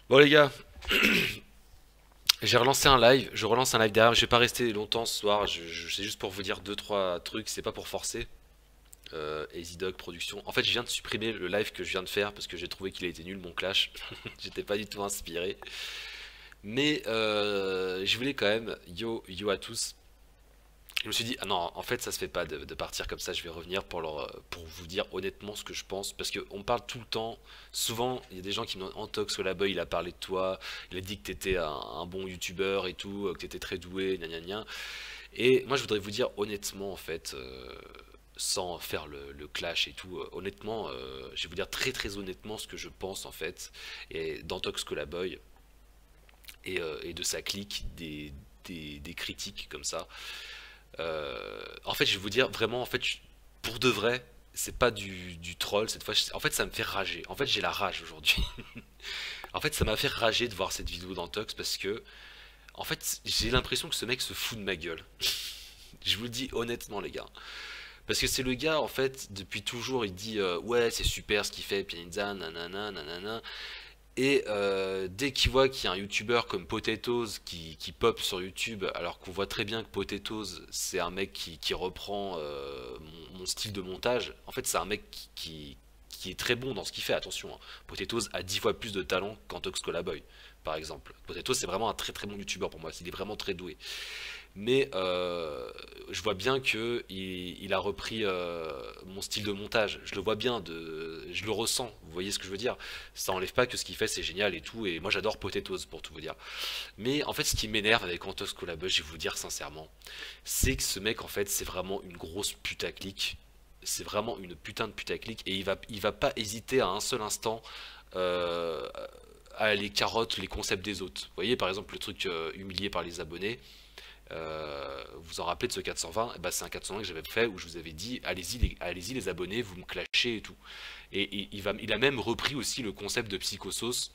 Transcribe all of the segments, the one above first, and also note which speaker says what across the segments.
Speaker 1: Bon les gars, j'ai relancé un live, je relance un live derrière, je vais pas rester longtemps ce soir, c'est juste pour vous dire deux trois trucs, c'est pas pour forcer. Easy Dog Production. En fait, je viens de supprimer le live que je viens de faire parce que j'ai trouvé qu'il a été nul mon clash. J'étais pas du tout inspiré. Mais je voulais quand même, yo à tous. Je me suis dit, ah non, en fait, ça se fait pas de partir comme ça. Je vais revenir pour vous dire honnêtement ce que je pense. Parce qu'on parle tout le temps. Souvent, il y a des gens qui me disent, Antox Solaboy, il a parlé de toi. Il a dit que t'étais un bon youtubeur et tout, que t'étais très doué, gna gna gna. Et moi, je voudrais vous dire honnêtement, en fait, sans faire le clash et tout, honnêtement, je vais vous dire très très honnêtement ce que je pense, en fait, et d'Antox Colaboy et de sa clique, des critiques comme ça. En fait, je vais vous dire vraiment, en fait, pour de vrai, c'est pas du troll cette fois. En fait, ça me fait rager. En fait, j'ai la rage aujourd'hui. En fait, ça m'a fait rager de voir cette vidéo d'Antox parce que, en fait, j'ai l'impression que ce mec se fout de ma gueule. Je vous le dis honnêtement, les gars. Parce que c'est le gars, en fait, depuis toujours, il dit ouais, c'est super ce qu'il fait, Pianza, nanana, nanana. Et dès qu'il voit qu'il y a un youtubeur comme Potatoes qui pop sur YouTube, alors qu'on voit très bien que Potatoes, c'est un mec qui reprend mon style de montage, en fait, c'est un mec qui est très bon dans ce qu'il fait, attention. Hein. Potatoes a 10 fois plus de talent qu'Antox Colaboy, par exemple. Potatoes, c'est vraiment un très très bon youtubeur pour moi, il est vraiment très doué. Mais je vois bien que il a repris mon style de montage. Je le vois bien, je le ressens. Vous voyez ce que je veux dire? Ça enlève pas que ce qu'il fait c'est génial et tout. Et moi j'adore Potatoes pour tout vous dire. Mais en fait, ce qui m'énerve avec Antos Collabus, je vais vous le dire sincèrement, c'est que ce mec en fait c'est vraiment une grosse putaclic. C'est vraiment une putain de putaclic et il va pas hésiter à un seul instant euh, à les carottes les concepts des autres. Vous voyez par exemple le truc humilié par les abonnés. Vous vous en rappelez de ce 420? Eh ben, c'est un 420 que j'avais fait où je vous avais dit allez-y les abonnés, vous me clashez et tout. Et il a même repris aussi le concept de Psychosauce.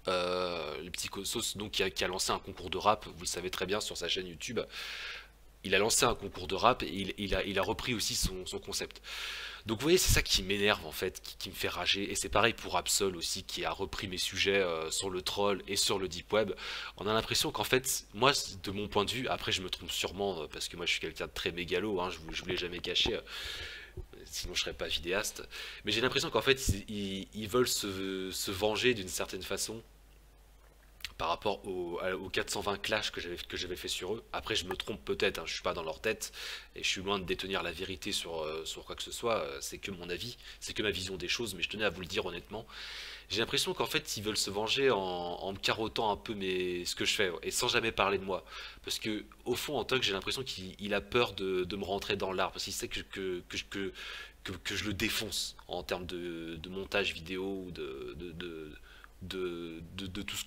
Speaker 1: Le Psychosauce donc qui a lancé un concours de rap, vous le savez très bien sur sa chaîne YouTube. Il a lancé un concours de rap et il a repris aussi son concept. Donc vous voyez, c'est ça qui m'énerve en fait, qui me fait rager. Et c'est pareil pour Absol aussi, qui a repris mes sujets sur le troll et sur le deep web. On a l'impression qu'en fait, moi, de mon point de vue, après je me trompe sûrement, parce que moi je suis quelqu'un de très mégalo, hein, je vous l'ai jamais caché, sinon je serais pas vidéaste. Mais j'ai l'impression qu'en fait, ils veulent se venger d'une certaine façon par rapport au 420 clash que j'avais fait sur eux. Après, je me trompe peut-être, hein, je suis pas dans leur tête et je suis loin de détenir la vérité sur quoi que ce soit. C'est que mon avis, c'est que ma vision des choses, mais je tenais à vous le dire honnêtement. J'ai l'impression qu'en fait, ils veulent se venger en me carottant un peu ce que je fais et sans jamais parler de moi. Parce que au fond, en tant que j'ai l'impression qu'il a peur de me rentrer dans l'art parce qu'il sait que je le défonce en termes de montage vidéo ou de tout ce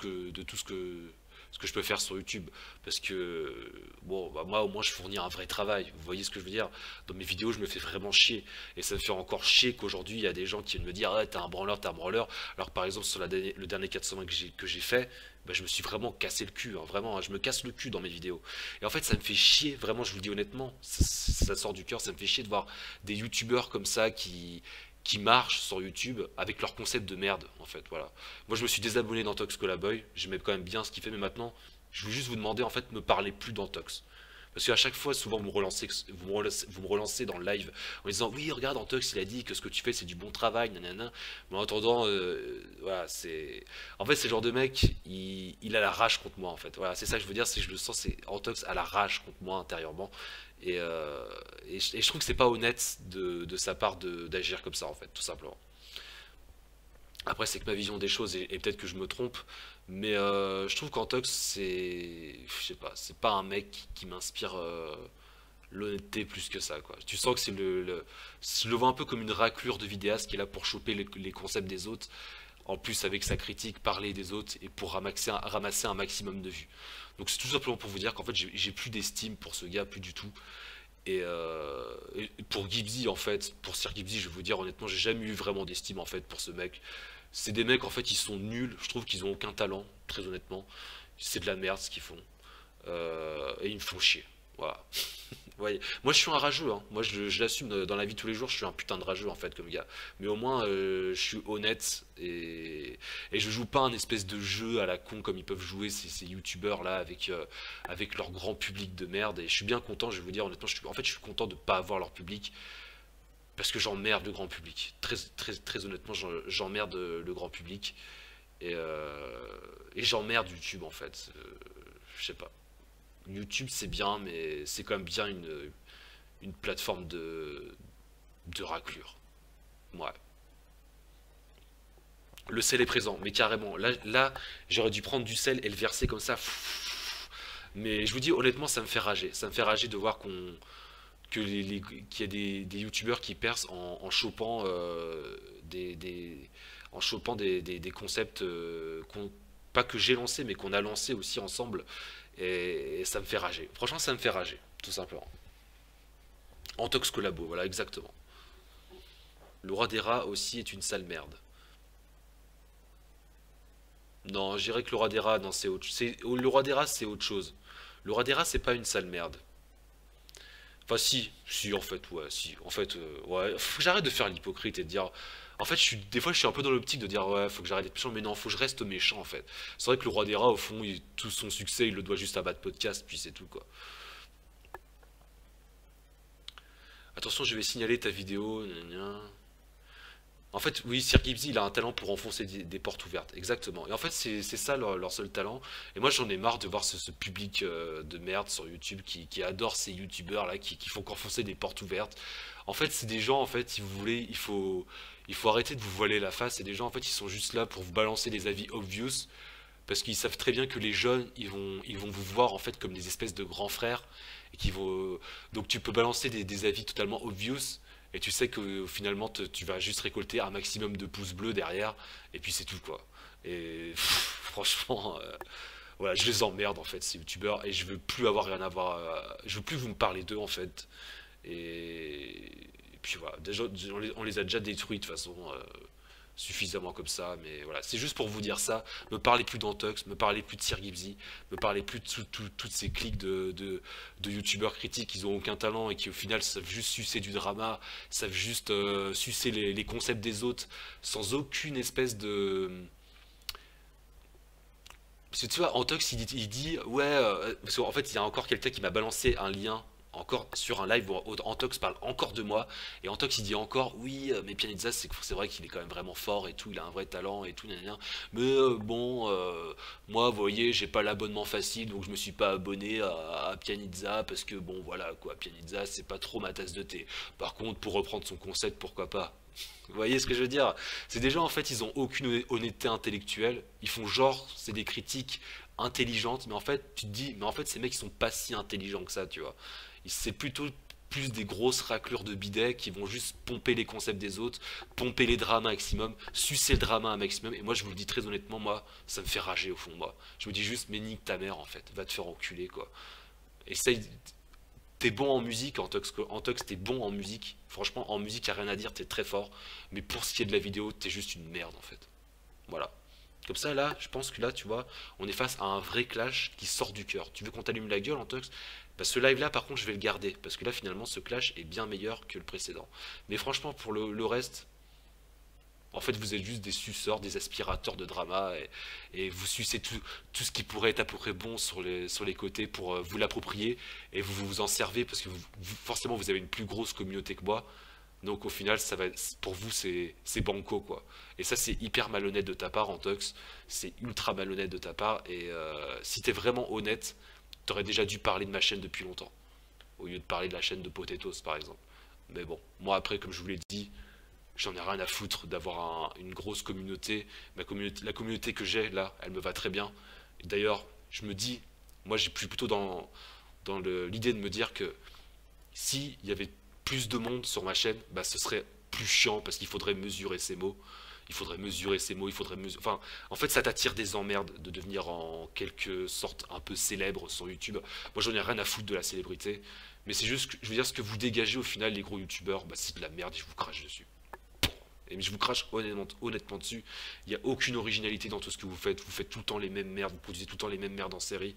Speaker 1: que je peux faire sur YouTube. Parce que, bon, bah, moi au moins je fournis un vrai travail. Vous voyez ce que je veux dire? Dans mes vidéos, je me fais vraiment chier. Et ça me fait encore chier qu'aujourd'hui, il y a des gens qui viennent me dire, ah, t'es un branleur. Alors que par exemple, sur le dernier 420 que j'ai fait, bah, je me suis vraiment cassé le cul. Hein, vraiment, hein, je me casse le cul dans mes vidéos. Et en fait, ça me fait chier, vraiment, je vous le dis honnêtement, ça sort du cœur, ça me fait chier de voir des youtubeurs comme ça qui marchent sur YouTube avec leur concept de merde en fait voilà. Moi je me suis désabonné d'Antox Colaboy, j'aimais quand même bien ce qu'il fait mais maintenant je veux juste vous demander en fait de me parler plus d'Antox. Parce qu'à chaque fois, souvent, vous me relancez dans le live en disant oui, regarde, Antox, il a dit que ce que tu fais, c'est du bon travail, nanana. Mais en attendant, voilà, c'est. En fait, c'est le genre de mec, il a la rage contre moi, en fait. Voilà, c'est ça que je veux dire, c'est que je le sens, c'est Antox a la rage contre moi intérieurement. Et je trouve que c'est pas honnête de sa part d'agir comme ça, en fait, tout simplement. Après, c'est que ma vision des choses, et peut-être que je me trompe, mais je trouve qu'Antox, je sais pas, c'est pas un mec qui m'inspire l'honnêteté plus que ça, quoi. Tu sens que je le vois un peu comme une raclure de vidéaste qui est là pour choper les concepts des autres, en plus avec sa critique, parler des autres, et pour ramasser un maximum de vues. Donc c'est tout simplement pour vous dire qu'en fait, j'ai plus d'estime pour ce gars, plus du tout. Et pour Gibbsy en fait, pour Sir Gibbsy, je vais vous dire honnêtement, j'ai jamais eu vraiment d'estime en fait pour ce mec. C'est des mecs en fait, ils sont nuls. Je trouve qu'ils ont aucun talent, très honnêtement. C'est de la merde ce qu'ils font. Et ils me font chier. Voilà. Ouais. Moi, je suis un rageux, hein. Moi, je l'assume dans la vie de tous les jours. Je suis un putain de rageux en fait, comme gars. Mais au moins, je suis honnête et je joue pas un espèce de jeu à la con comme ils peuvent jouer ces youtubeurs là avec leur grand public de merde. Et je suis bien content. Je vais vous dire honnêtement, en fait, je suis content de pas avoir leur public parce que j'emmerde le grand public. Très honnêtement, j'emmerde le grand public et j'emmerde YouTube en fait. Je sais pas. YouTube c'est bien, mais c'est quand même bien une plateforme de raclure. Ouais. Le sel est présent, mais carrément. Là j'aurais dû prendre du sel et le verser comme ça. Mais je vous dis honnêtement, ça me fait rager. Ça me fait rager de voir qu'il y a des youtubeurs qui percent en chopant en chopant des concepts pas que j'ai lancé, mais qu'on a lancé aussi ensemble. Et ça me fait rager. Franchement, ça me fait rager, tout simplement. Antox collabo, voilà, exactement. Le roi des rats aussi est une sale merde. Non, je dirais que le roi des rats, non, c'est autre. Le roi des rats, c'est autre chose. Le roi des rats, c'est pas une sale merde. Enfin, si, en fait, ouais, si. En fait, ouais. Faut que j'arrête de faire l'hypocrite et de dire. En fait, des fois, je suis un peu dans l'optique de dire, ouais, faut que j'arrête d'être méchant, mais non, faut que je reste méchant, en fait. C'est vrai que le roi des rats, au fond, tout son succès, il le doit juste à Bad Podcast, puis c'est tout, quoi. Attention, je vais signaler ta vidéo. Gna gna. En fait, oui, Sir Gibbsy, il a un talent pour enfoncer des portes ouvertes, exactement. Et en fait, c'est ça leur seul talent. Et moi, j'en ai marre de voir ce public de merde sur YouTube qui adore ces YouTubeurs là, qui font qu'enfoncer des portes ouvertes. En fait, c'est des gens, en fait, si vous voulez, il faut arrêter de vous voiler la face. C'est des gens, en fait, ils sont juste là pour vous balancer des avis obvious, parce qu'ils savent très bien que les jeunes, ils vont vous voir, en fait, comme des espèces de grands frères. Et qui vont... Donc, tu peux balancer des avis totalement obvious. Et tu sais que finalement tu vas juste récolter un maximum de pouces bleus derrière, et puis c'est tout quoi. Et franchement, voilà, je les emmerde en fait ces youtubeurs, et je veux plus avoir rien à voir, je veux plus vous me parler d'eux en fait. Et puis voilà, déjà on les a déjà détruits de toute façon, suffisamment comme ça, mais voilà, c'est juste pour vous dire ça. Me parlez plus d'Antox, me parlez plus de Sir Gibbsy, me parlez plus de toutes ces cliques de youtubeurs critiques qui ont aucun talent et qui au final savent juste sucer du drama, savent juste sucer les concepts des autres sans aucune espèce de... Parce que tu vois, Antox il dit ouais, parce qu'en fait il y a encore quelqu'un qui m'a balancé un lien encore sur un live où Antox parle encore de moi, et Antox il dit encore oui, mais Pianizza c'est vrai qu'il est quand même vraiment fort et tout, il a un vrai talent et tout, gna gna. Mais bon, moi vous voyez, j'ai pas l'abonnement facile, donc je me suis pas abonné à Pianizza parce que bon voilà quoi, Pianizza c'est pas trop ma tasse de thé. Par contre, pour reprendre son concept, pourquoi pas. Vous voyez ce que je veux dire? C'est des gens en fait, ils ont aucune honnêteté intellectuelle. Ils font genre, c'est des critiques intelligentes, mais en fait, tu te dis, mais en fait, ces mecs ils sont pas si intelligents que ça, tu vois. C'est plutôt plus des grosses raclures de bidet qui vont juste pomper les concepts des autres, pomper les dramas maximum, sucer le drama un maximum. Et moi, je vous le dis très honnêtement, moi, ça me fait rager au fond de moi. Je me dis juste, mais nique ta mère en fait, va te faire enculer quoi. Essaye, t'es bon en musique, Antox, t'es bon en musique. Franchement, en musique, y a rien à dire, t'es très fort. Mais pour ce qui est de la vidéo, t'es juste une merde en fait. Voilà. Comme ça, là, je pense que là, tu vois, on est face à un vrai clash qui sort du cœur. Tu veux qu'on t'allume la gueule, Antox? Bah, ce live-là, par contre, je vais le garder. Parce que là, finalement, ce clash est bien meilleur que le précédent. Mais franchement, pour le reste, en fait, vous êtes juste des suceurs, des aspirateurs de drama, et vous sucez tout ce qui pourrait être à peu près bon sur les côtés pour vous l'approprier, et vous vous en servez parce que forcément vous avez une plus grosse communauté que moi. Donc au final, pour vous, c'est banco quoi. Et ça, c'est hyper malhonnête de ta part, Antox. C'est ultra malhonnête de ta part. Et si t'es vraiment honnête, t'aurais déjà dû parler de ma chaîne depuis longtemps, au lieu de parler de la chaîne de Potatoes par exemple. Mais bon, moi après, comme je vous l'ai dit, j'en ai rien à foutre d'avoir une grosse communauté. La communauté que j'ai là, elle me va très bien. D'ailleurs, je me dis, moi j'ai plutôt dans l'idée de me dire que s'il y avait plus de monde sur ma chaîne, bah ce serait plus chiant parce qu'il faudrait mesurer ses mots. Il faudrait mesurer ses mots, il faudrait mesurer... Enfin, en fait, ça t'attire des emmerdes de devenir en quelque sorte un peu célèbre sur YouTube. Moi, j'en ai rien à foutre de la célébrité. Mais c'est juste que, je veux dire, ce que vous dégagez au final, les gros YouTubeurs, bah c'est de la merde et je vous crache dessus. Et je vous crache honnêtement dessus. Il n'y a aucune originalité dans tout ce que vous faites. Vous faites tout le temps les mêmes merdes, vous produisez tout le temps les mêmes merdes en série.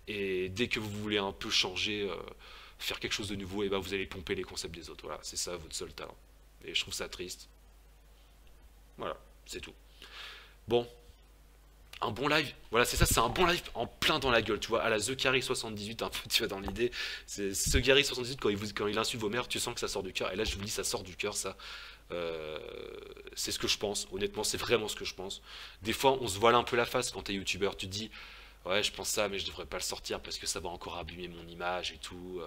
Speaker 1: Et dès que vous voulez un peu changer, faire quelque chose de nouveau, et bah vous allez pomper les concepts des autres. Voilà, c'est ça votre seul talent. Et je trouve ça triste. Voilà, c'est tout. Bon, un bon live, voilà, c'est ça, c'est un bon live en plein dans la gueule, tu vois, à la The Carry 78, un peu, tu vois, dans l'idée. C'est The Carry 78, quand il insulte vos mères, tu sens que ça sort du cœur. Et là, je vous dis, ça sort du cœur, ça. Euh, c'est ce que je pense, honnêtement, c'est vraiment ce que je pense. Des fois, on se voile un peu la face quand t'es youtubeur. Tu te dis, ouais, je pense ça, mais je devrais pas le sortir parce que ça va encore abîmer mon image et tout.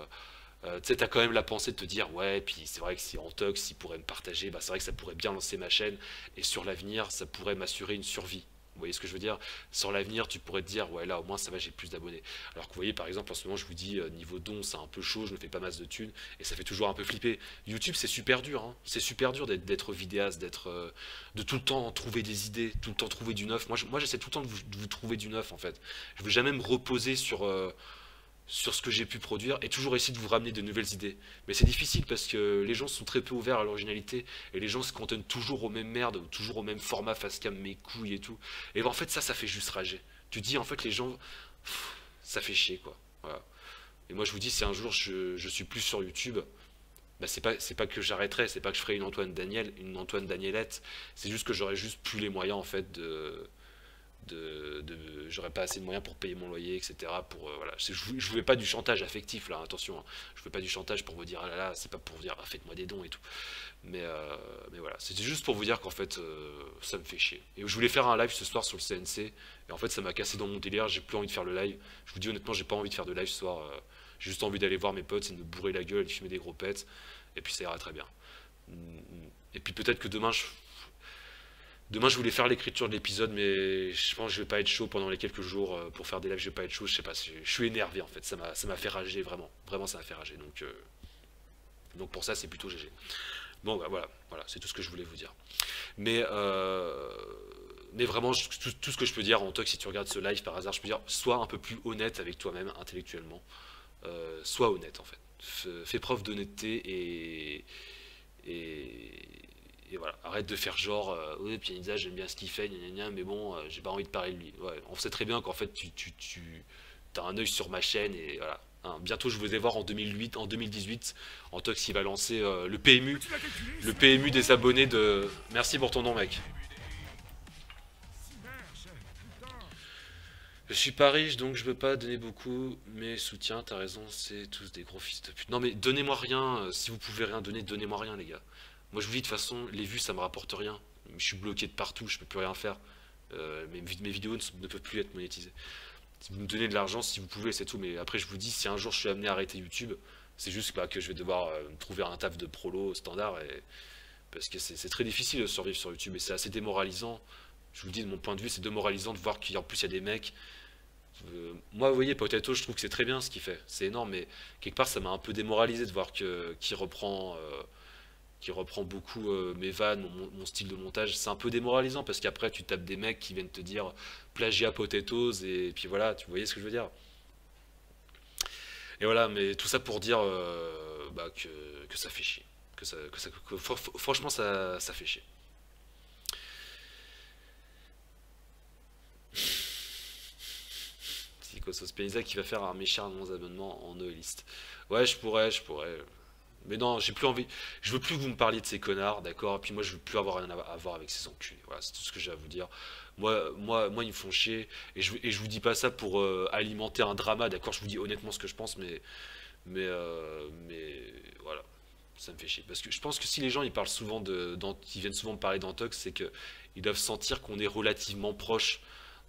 Speaker 1: Tu sais, t'as quand même la pensée de te dire, ouais, puis c'est vrai que si Antox, s'il pourrait me partager, bah, c'est vrai que ça pourrait bien lancer ma chaîne, et sur l'avenir, ça pourrait m'assurer une survie. Vous voyez ce que je veux dire? Sur l'avenir, tu pourrais te dire, ouais, là, au moins, ça va, j'ai plus d'abonnés. Alors que vous voyez, par exemple, en ce moment, je vous dis, niveau don, c'est un peu chaud, je ne fais pas masse de thunes, et ça fait toujours un peu flipper. YouTube, c'est super dur, hein. C'est super dur d'être vidéaste, de tout le temps trouver des idées, tout le temps trouver du neuf. Moi, j'essaie tout le temps de vous trouver du neuf, en fait. Je veux jamais me reposer sur ce que j'ai pu produire et toujours essayer de vous ramener de nouvelles idées. Mais c'est difficile parce que les gens sont très peu ouverts à l'originalité et les gens se cantonnent toujours aux mêmes merdes ou toujours au même format face cam mes couilles et tout. Et ben, en fait ça fait juste rager. Tu dis en fait les gens, ça fait chier quoi. Voilà. Et moi je vous dis si un jour je suis plus sur YouTube, bah c'est pas que j'arrêterai, c'est pas que je ferai une Antoine Danielette, c'est juste que j'aurai juste plus les moyens en fait j'aurais pas assez de moyens pour payer mon loyer, etc. Voilà. Je voulais pas du chantage affectif là, attention, hein. Je voulais pas du chantage pour vous dire ah là là, c'est pas pour vous dire ah, faites-moi des dons et tout. Mais voilà, c'était juste pour vous dire qu'en fait ça me fait chier. Et je voulais faire un live ce soir sur le CNC, et en fait ça m'a cassé dans mon délire, j'ai plus envie de faire le live. Je vous dis honnêtement, j'ai pas envie de faire de live ce soir. J'ai juste envie d'aller voir mes potes, c'est de me bourrer la gueule, de fumer des gros pets, et puis ça ira très bien. Et puis peut-être que demain, je voulais faire l'écriture de l'épisode, mais je pense que je vais pas être chaud pendant les quelques jours pour faire des lives. Je vais pas être chaud. Je sais pas. Je suis énervé en fait. Ça m'a fait rager vraiment. Vraiment, ça m'a fait rager. Donc pour ça, c'est plutôt GG. Bon, bah, voilà, c'est tout ce que je voulais vous dire. Mais vraiment, tout ce que je peux dire en toi, si tu regardes ce live par hasard, je peux dire, sois un peu plus honnête avec toi-même intellectuellement. Sois honnête en fait. Fais preuve d'honnêteté et, et voilà, arrête de faire genre, oui, Pianisa, j'aime bien ce qu'il fait, gna gna gna, mais bon, j'ai pas envie de parler de lui. Ouais, on sait très bien qu'en fait, tu as un œil sur ma chaîne, et voilà. Hein, bientôt, je vais voir en 2018, Antox, il va lancer le PMU des abonnés de... Merci pour ton nom, mec. Je suis pas riche, donc je veux pas donner beaucoup, mais soutien, t'as raison, c'est tous des gros fils de pute. Non mais donnez-moi rien, si vous pouvez rien donner, donnez-moi rien les gars. Moi je vous dis de toute façon, les vues ça me rapporte rien. Je suis bloqué de partout, je peux plus rien faire. Mes vidéos ne peuvent plus être monétisées. Si vous me donnez de l'argent, si vous pouvez, c'est tout. Mais après je vous dis, si un jour je suis amené à arrêter YouTube, c'est juste bah, que je vais devoir me trouver un taf de prolo standard. Parce que c'est très difficile de survivre sur YouTube et c'est assez démoralisant. Je vous le dis de mon point de vue, c'est démoralisant de voir qu'en plus il y a des mecs moi, vous voyez, Potato, je trouve que c'est très bien ce qu'il fait. C'est énorme, mais quelque part, ça m'a un peu démoralisé de voir qu'il reprend beaucoup mes vannes, mon style de montage. C'est un peu démoralisant parce qu'après, tu tapes des mecs qui viennent te dire plagiat Potatoes, et puis voilà, tu voyez ce que je veux dire. Et voilà, mais tout ça pour dire bah, que ça fait chier. Franchement, ça fait chier. Psychosos Pianisa qui va faire un méchant de mon abonnement en no-list. Ouais, je pourrais. Mais non, j'ai plus envie. Je veux plus que vous me parliez de ces connards, d'accord? Et puis moi, je veux plus avoir rien à voir avec ces enculés. Voilà, c'est tout ce que j'ai à vous dire. Moi, ils me font chier. Et je vous dis pas ça pour alimenter un drama, d'accord? Je vous dis honnêtement ce que je pense, mais voilà, ça me fait chier. Parce que je pense que si les gens ils parlent souvent ils viennent souvent me parler d'Antox, c'est que ils doivent sentir qu'on est relativement proche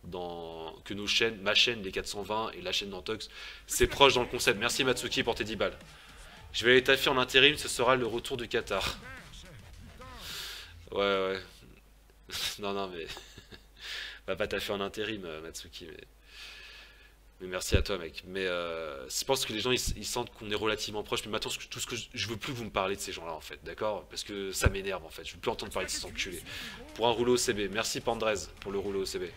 Speaker 1: que nos chaînes, ma chaîne les 420 et la chaîne d'Antox, c'est proche dans le concept. Merci Matsuki pour tes 10 balles. Je vais aller taffer en intérim, ce sera le retour du Qatar. Ouais, ouais. Non, mais... Va pas taffer en intérim, Matsuki, mais merci à toi, mec. Mais je pense que les gens, ils sentent qu'on est relativement proche. Mais maintenant, tout ce que je veux plus vous me parler de ces gens-là, en fait, d'accord? Parce que ça m'énerve, en fait. Je veux plus entendre parler de ces enculés. Pour un rouleau OCB. Merci Pandrez pour le rouleau OCB.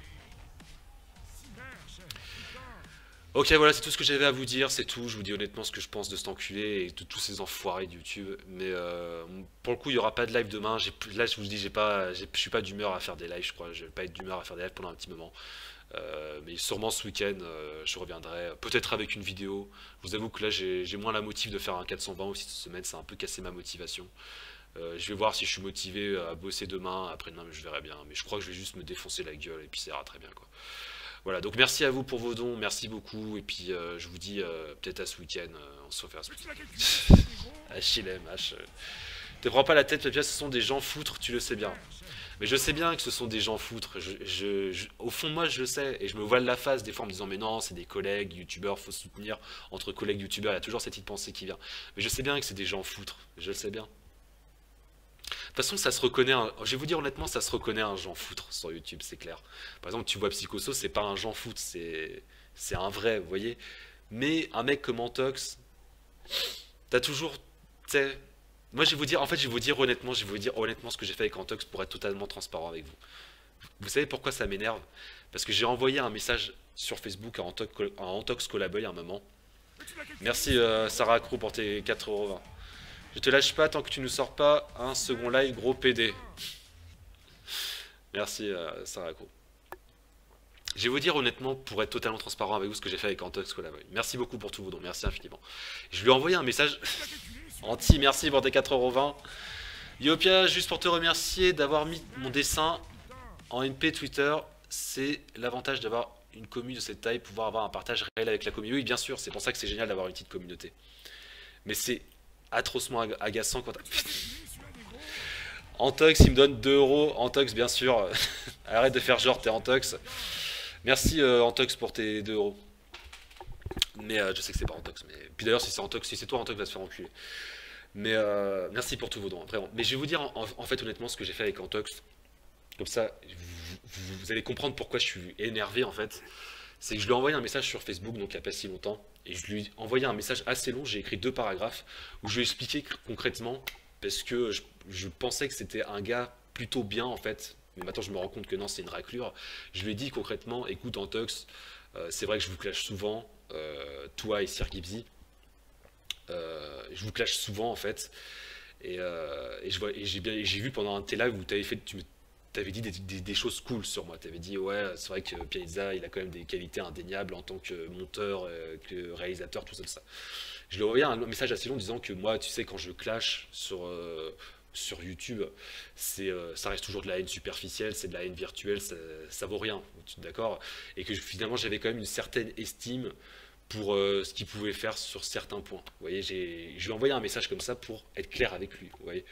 Speaker 1: Ok, voilà, c'est tout ce que j'avais à vous dire, c'est tout. Je vous dis honnêtement ce que je pense de cet enculé et de tous ces enfoirés de YouTube. Mais pour le coup, il n'y aura pas de live demain. Là, je vous dis, je suis pas d'humeur à faire des lives, je crois. Je vais pas être d'humeur à faire des lives pendant un petit moment. Mais sûrement ce week-end, je reviendrai, peut-être avec une vidéo. Je vous avoue que là, j'ai moins la motive de faire un 420 aussi cette semaine, ça a un peu cassé ma motivation. Je vais voir si je suis motivé à bosser demain, après-demain, mais je verrai bien. Mais je crois que je vais juste me défoncer la gueule et puis ça ira très bien, quoi. Voilà, donc merci à vous pour vos dons, merci beaucoup. Et puis je vous dis peut-être à ce week-end, on se refait à ce week-end. HLM, H. Te prends pas la tête, Pépia, ce sont des gens foutres, tu le sais bien. Mais je sais bien que ce sont des gens foutres. Au fond de moi, je le sais. Et je me voile la face des fois en me disant, mais non, c'est des collègues youtubeurs, faut se soutenir. Entre collègues youtubeurs, il y a toujours cette petite pensée qui vient. Mais je sais bien que c'est des gens foutres. Je le sais bien. De toute façon, ça se reconnaît. Je vais vous dire honnêtement, ça se reconnaît un gens foutre sur YouTube, c'est clair. Par exemple, tu vois Psychoso, c'est pas un gens foutre, c'est un vrai, vous voyez. Mais un mec comme Antox, t'as toujours. Tu sais, moi, je vais vous dire, en fait, je vais vous dire honnêtement ce que j'ai fait avec Antox pour être totalement transparent avec vous. Vous savez pourquoi ça m'énerve? Parce que j'ai envoyé un message sur Facebook à Antox Colaboy à un moment. Merci Sarah Crew pour tes 4,20 €. Je te lâche pas tant que tu ne sors pas un second live, gros PD. Merci Sarah Crew. Je vais vous dire honnêtement, pour être totalement transparent avec vous, ce que j'ai fait avec Antox Colaboy. Merci beaucoup pour tous vos dons, merci infiniment. Je lui ai envoyé un message. Anti, merci pour tes 4,20 €. Yopia, juste pour te remercier d'avoir mis mon dessin en NP Twitter. C'est l'avantage d'avoir une commu de cette taille, pouvoir avoir un partage réel avec la communauté. Oui, bien sûr, c'est pour ça que c'est génial d'avoir une petite communauté. Mais c'est atrocement agaçant quand Antox, il me donne 2 €. Antox, bien sûr. Arrête de faire genre, t'es Antox. Merci Antox pour tes 2 €. Mais je sais que c'est pas Antox. Mais... Puis d'ailleurs, si c'est Antox, si c'est toi, Antox va se faire enculer. Mais merci pour tous vos dons, vraiment. Mais je vais vous dire en fait honnêtement ce que j'ai fait avec Antox. Comme ça, vous allez comprendre pourquoi je suis énervé en fait. C'est que je lui ai envoyé un message sur Facebook, donc il n'y a pas si longtemps. Et je lui ai envoyé un message assez long, j'ai écrit 2 paragraphes, où je lui ai expliqué concrètement, parce que je pensais que c'était un gars plutôt bien en fait. Mais maintenant je me rends compte que non, c'est une raclure. Je lui ai dit concrètement, écoute Antox, c'est vrai que je vous clash souvent, toi et Sir Gibbsy. Je vous clash souvent en fait. Et j'ai vu pendant un de tes lives où tu avais dit des choses cool sur moi. Tu avais dit ouais, c'est vrai que Piazza il a quand même des qualités indéniables en tant que monteur, que réalisateur, tout ça. Je lui ai envoyé un message assez long disant que moi, tu sais, quand je clash sur YouTube, ça reste toujours de la haine superficielle, c'est de la haine virtuelle, ça vaut rien, d'accord? Et que finalement j'avais quand même une certaine estime pour ce qu'il pouvait faire sur certains points. Vous voyez, je lui ai envoyé un message comme ça pour être clair avec lui. Vous voyez.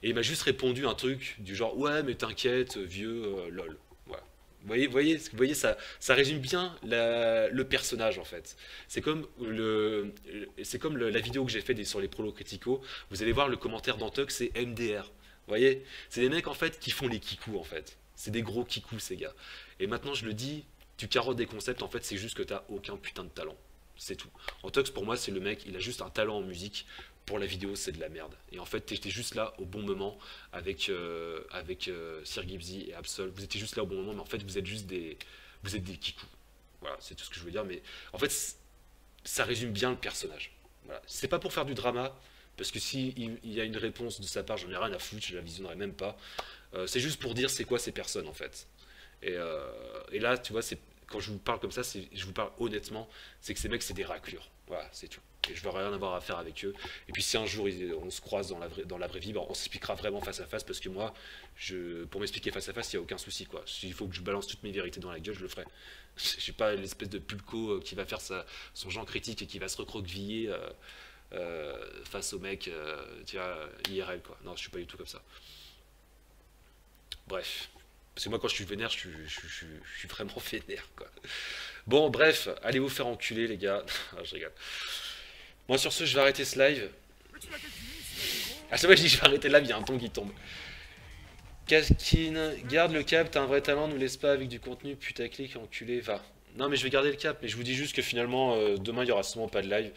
Speaker 1: Et il m'a juste répondu un truc du genre ouais mais t'inquiète vieux lol. Voilà. Vous voyez ça résume bien le personnage en fait. C'est comme la vidéo que j'ai fait sur les prolos critico. Vous allez voir le commentaire d'Antox, c'est MDR. Vous voyez, c'est des mecs en fait qui font les kikous en fait. C'est des gros kikous ces gars. Et maintenant je le dis, tu carottes des concepts en fait, c'est juste que t'as aucun putain de talent. C'est tout. Antox pour moi c'est le mec, il a juste un talent en musique. Pour la vidéo, c'est de la merde. Et en fait, t'étais juste là au bon moment avec Sir Gibbsy et Absol. Vous étiez juste là au bon moment, mais en fait, vous êtes des kikous. Voilà, c'est tout ce que je veux dire. Mais en fait, ça résume bien le personnage. Voilà. C'est pas pour faire du drama, parce que si il y a une réponse de sa part, j'en ai rien à foutre, je la visionnerai même pas. C'est juste pour dire c'est quoi ces personnes en fait. Et là, tu vois, quand je vous parle comme ça, je vous parle honnêtement, c'est que ces mecs, c'est des raclures. Voilà, c'est tout. Et je veux rien avoir à faire avec eux. Et puis si un jour on se croise dans la vraie vie, on s'expliquera vraiment face à face, parce que moi, pour m'expliquer face à face, il n'y a aucun souci, quoi. S'il faut que je balance toutes mes vérités dans la gueule, je le ferai. Je suis pas l'espèce de pulco qui va faire son genre critique et qui va se recroqueviller face au mec, tu vois, IRL, quoi. Non, je suis pas du tout comme ça. Bref. Parce que moi, quand je suis vénère, je suis vraiment vénère, quoi. Bon, bref, allez vous faire enculer, les gars. Ah, je rigole. Moi, sur ce, je vais arrêter ce live. À chaque fois que je dis je vais arrêter le live, il y a un ton qui tombe. Caskin, garde le cap, t'as un vrai talent, nous laisse pas avec du contenu, putaclic, enculé, va. Non, mais je vais garder le cap, mais je vous dis juste que finalement, demain, il y aura sûrement pas de live.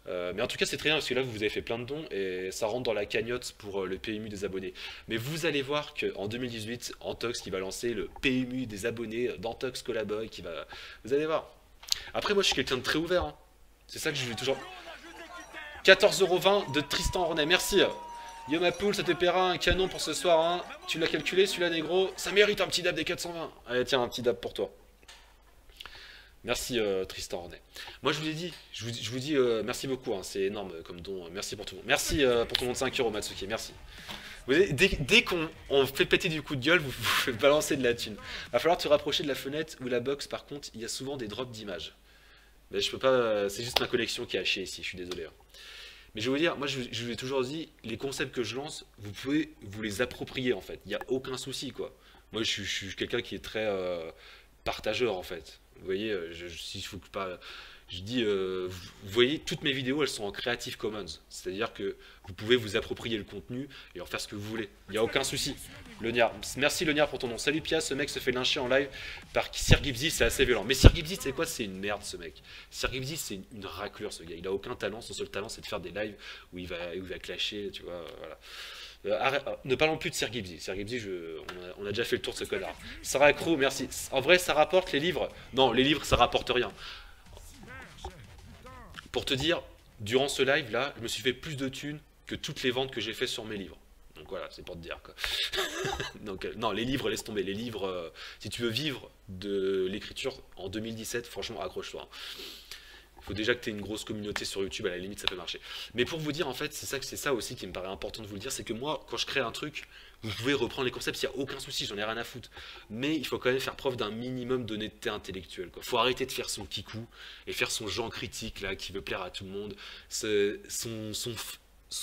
Speaker 1: Mais en tout cas, c'est très bien parce que là, vous avez fait plein de dons et ça rentre dans la cagnotte pour le PMU des abonnés. Mais vous allez voir qu'en 2018, Antox qui va lancer le PMU des abonnés d'Antox Colaboy qui va. Vous allez voir. Après, moi, je suis quelqu'un de très ouvert. Hein. C'est ça que je veux toujours. 14,20 € de Tristan René, merci. Yo ma poule, ça te paiera un canon pour ce soir. Hein. Tu l'as calculé celui-là, négro. Ça mérite un petit dab des 420. Allez, tiens, un petit dab pour toi. Merci Tristan Hornet. Moi je vous ai dit, je vous dis merci beaucoup, hein, c'est énorme comme don. Merci pour tout le monde. Merci pour ton monde de 5 euros Matsuki, merci. Vous voyez, dès qu'on fait péter du coup de gueule, vous faites balancer de la thune. Va falloir te rapprocher de la fenêtre ou la box, par contre, il y a souvent des drops d'images. Mais je peux pas, c'est juste ma collection qui est hachée ici, je suis désolé, hein. Mais je vais vous dire, moi je vous ai toujours dit, les concepts que je lance, vous pouvez vous les approprier en fait. Il n'y a aucun souci quoi. Moi je suis quelqu'un qui est très partageur en fait. Vous voyez, s'il faut pas. Je dis, vous voyez, toutes mes vidéos elles sont en Creative Commons. C'est-à-dire que vous pouvez vous approprier le contenu et en faire ce que vous voulez. Il n'y a aucun souci. Leniar, merci Leniar pour ton nom. Salut Pia, ce mec se fait lyncher en live par Sir Gibzy, c'est assez violent. Mais Sir Gibzy, c'est quoi? C'est une merde ce mec. Sir Gibzy, c'est une raclure ce gars. Il a aucun talent, son seul talent c'est de faire des lives où il va clasher, tu vois, voilà. Ne parlons plus de Sir Gibzy. Sir Gibzy, on a déjà fait le tour de ce connard. Sarah Crow, merci. En vrai, ça rapporte les livres? Non, les livres, ça rapporte rien. Pour te dire, durant ce live là, je me suis fait plus de thunes que toutes les ventes que j'ai fait sur mes livres. Donc voilà, c'est pour te dire quoi. Donc, non, les livres, laisse tomber. Les livres, si tu veux vivre de l'écriture en 2017, franchement, accroche-toi, hein. Il faut déjà que tu aies une grosse communauté sur YouTube, à la limite ça peut marcher. Mais pour vous dire, en fait, c'est ça aussi qui me paraît important de vous le dire, c'est que moi, quand je crée un truc, vous pouvez reprendre les concepts, il n'y a aucun souci, j'en ai rien à foutre. Mais il faut quand même faire preuve d'un minimum d'honnêteté intellectuelle. Il faut arrêter de faire son kikou et faire son genre critique, là, qui veut plaire à tout le monde. Son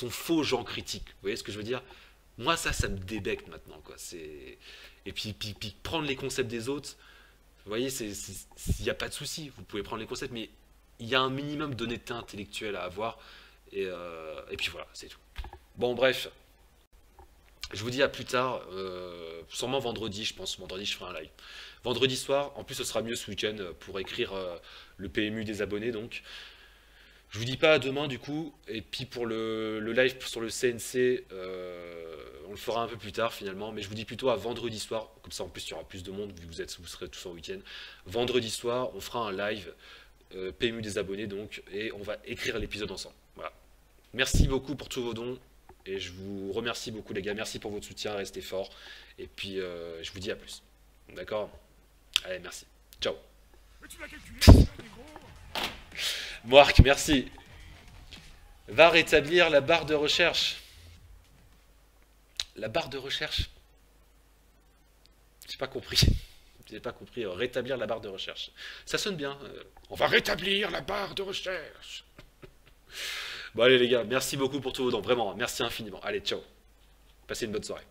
Speaker 1: faux genre critique. Vous voyez ce que je veux dire? Moi, ça me débecte maintenant, quoi. Et puis prendre les concepts des autres, vous voyez, il n'y a pas de souci, vous pouvez prendre les concepts, mais il y a un minimum d'honnêteté intellectuelle à avoir. Et puis voilà, c'est tout. Bon, bref. Je vous dis à plus tard. Sûrement vendredi, je pense. Vendredi, je ferai un live. Vendredi soir, en plus, ce sera mieux ce week-end pour écrire le PMU des abonnés. Donc, je vous dis pas à demain du coup. Et puis pour le live sur le CNC, on le fera un peu plus tard finalement. Mais je vous dis plutôt à vendredi soir. Comme ça, en plus, il y aura plus de monde vu que vous serez tous en week-end. Vendredi soir, on fera un live. PMU des abonnés donc, et on va écrire l'épisode ensemble. Voilà. Merci beaucoup pour tous vos dons, et je vous remercie beaucoup les gars, merci pour votre soutien, restez forts, et puis je vous dis à plus. D'accord? Allez, merci. Ciao. Marc, merci. Va rétablir la barre de recherche. La barre de recherche? J'ai pas compris. J'ai pas compris, rétablir la barre de recherche. Ça sonne bien. On va rétablir la barre de recherche. Bon allez les gars, merci beaucoup pour tout vos dons, vraiment, merci infiniment. Allez, ciao. Passez une bonne soirée.